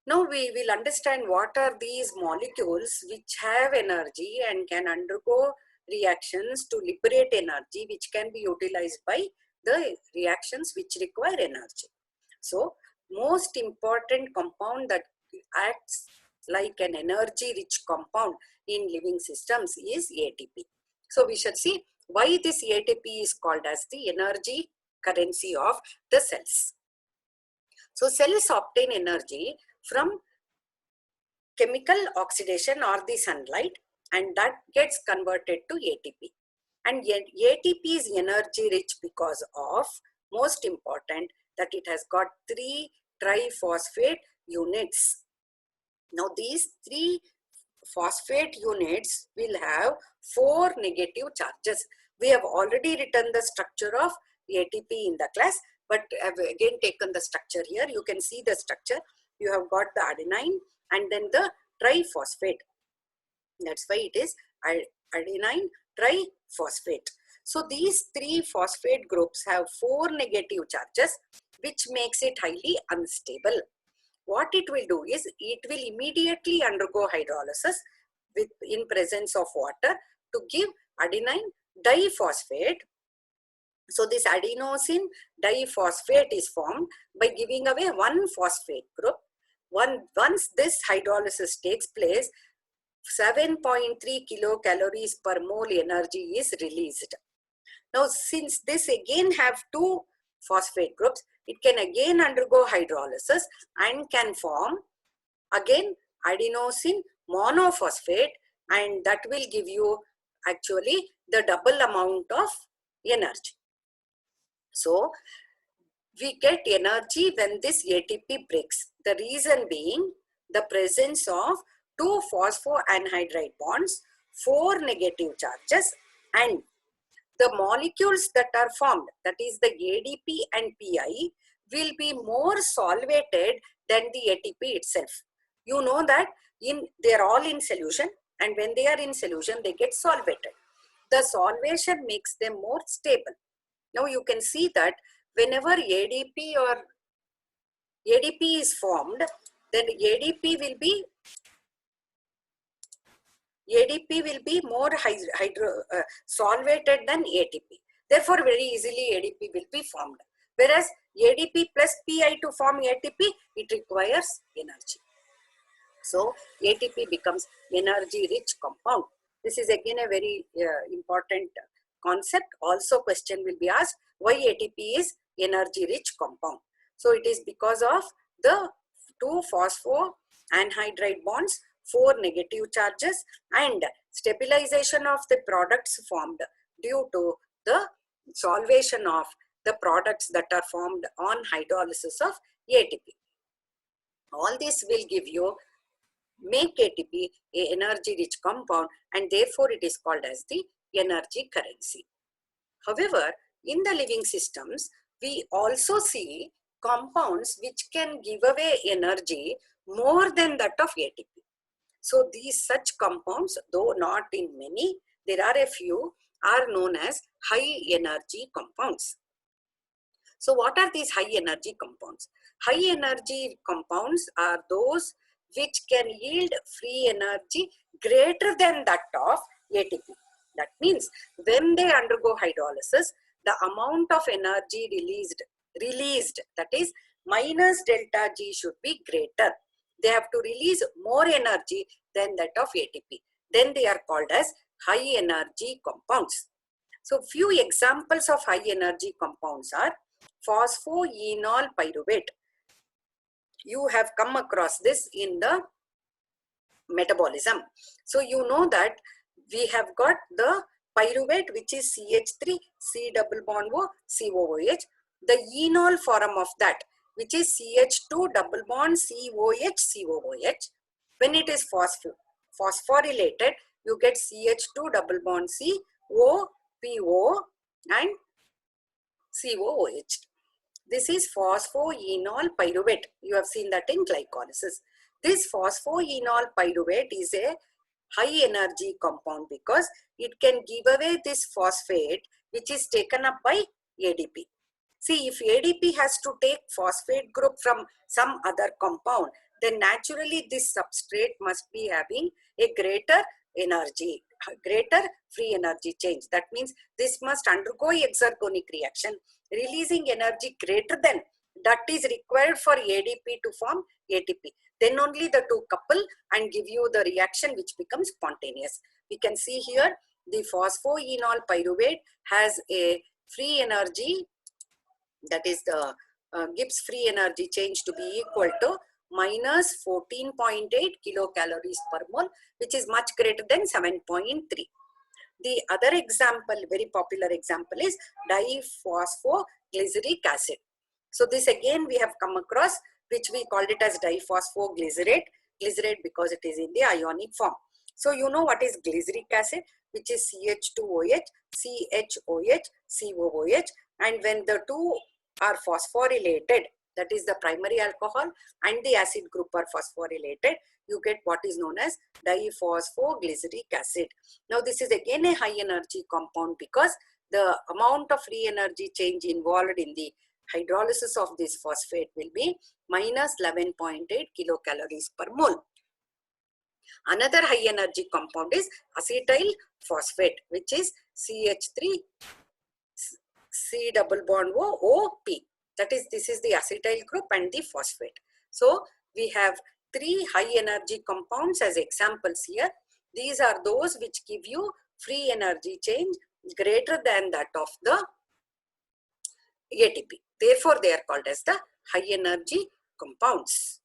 Now we will understand what are these molecules which have energy and can undergo reactions to liberate energy, which can be utilized by the reactions which require energy. So most important compound that acts like an energy rich compound in living systems is ATP. So we shall see why this ATP is called as the energy currency of the cells. So cells obtain energy from chemical oxidation or the sunlight, and that gets converted to ATP. And yet ATP is energy rich because of, most important, that it has got 3 triphosphate units. Now these 3 phosphate units will have 4 negative charges. We have already written the structure of ATP in the class, but I have again taken the structure here. You can see the structure. You have got the adenine and then the triphosphate. That's why it is adenine triphosphate. So these 3 phosphate groups have 4 negative charges, which makes it highly unstable. What it will do is it will immediately undergo hydrolysis in presence of water to give adenine diphosphate. So this adenosine diphosphate is formed by giving away 1 phosphate group. Once this hydrolysis takes place, 7.3 kilocalories per mole energy is released. Now since this again have 2 phosphate groups, it can again undergo hydrolysis and can form again adenosine monophosphate, and that will give you actually the double amount of energy. So we get energy when this ATP breaks. The reason being the presence of 2 phosphoanhydride bonds, 4 negative charges, and the molecules that are formed, that is the ADP and PI, will be more solvated than the ATP itself. You know that they are all in solution, and when they are in solution, they get solvated. The solvation makes them more stable. Now you can see that whenever ADP is formed, then ADP will be more solvated than ATP. Therefore, very easily ADP will be formed. Whereas ADP plus PI to form ATP, it requires energy. So ATP becomes energy rich compound. This is again a very important concept. Also question will be asked, why ATP is energy rich compound? So it is because of the 2 phosphoanhydride bonds, 4 negative charges, and stabilization of the products formed due to the solvation of the products that are formed on hydrolysis of ATP. All this will give you, make ATP a energy rich compound, and therefore it is called as the energy currency. However, in the living systems, we also see compounds which can give away energy more than that of ATP. So these such compounds, though not in many, there are a few, are known as high energy compounds. So what are these high energy compounds? High energy compounds are those which can yield free energy greater than that of ATP. That means when they undergo hydrolysis, the amount of energy released, that is minus delta G, should be greater. They have to release more energy than that of ATP. Then they are called as high energy compounds. So few examples of high energy compounds are phosphoenol pyruvate. You have come across this in the metabolism. So you know that we have got the pyruvate, which is CH3, C double bond O, COOH. The enol form of that, which is CH2 double bond COH, COOH. When it is phosphorylated, you get CH2 double bond C, O, PO and COOH. This is phosphoenol pyruvate. You have seen that in glycolysis. This phosphoenol pyruvate is a high energy compound because it can give away this phosphate which is taken up by ADP. See, if ADP has to take phosphate group from some other compound, then naturally this substrate must be having a greater energy, greater free energy change. That means this must undergo exergonic reaction, releasing energy greater than that is required for ADP to form ATP. Then only the two couple and give you the reaction which becomes spontaneous. We can see here the phosphoenol pyruvate has a free energy, that is the Gibbs free energy change to be equal to minus 14.8 kilocalories per mole, which is much greater than 7.3. The other example, very popular example, is diphosphoglyceric acid. So this again we have come across, which we called it as diphosphoglycerate, glycerate because it is in the ionic form. So you know what is glyceric acid, which is CH2OH, CHOH, COOH, and when the two are phosphorylated, that is the primary alcohol and the acid group are phosphorylated, you get what is known as diphosphoglyceric acid. Now this is again a high energy compound because the amount of free energy change involved in the hydrolysis of this phosphate will be minus 11.8 kilocalories per mole. Another high energy compound is acetyl phosphate, which is CH3 C double bond OP. That is, this is the acetyl group and the phosphate. So we have three high energy compounds as examples here. These are those which give you free energy change greater than that of the ATP. Therefore, they are called as the high energy compounds.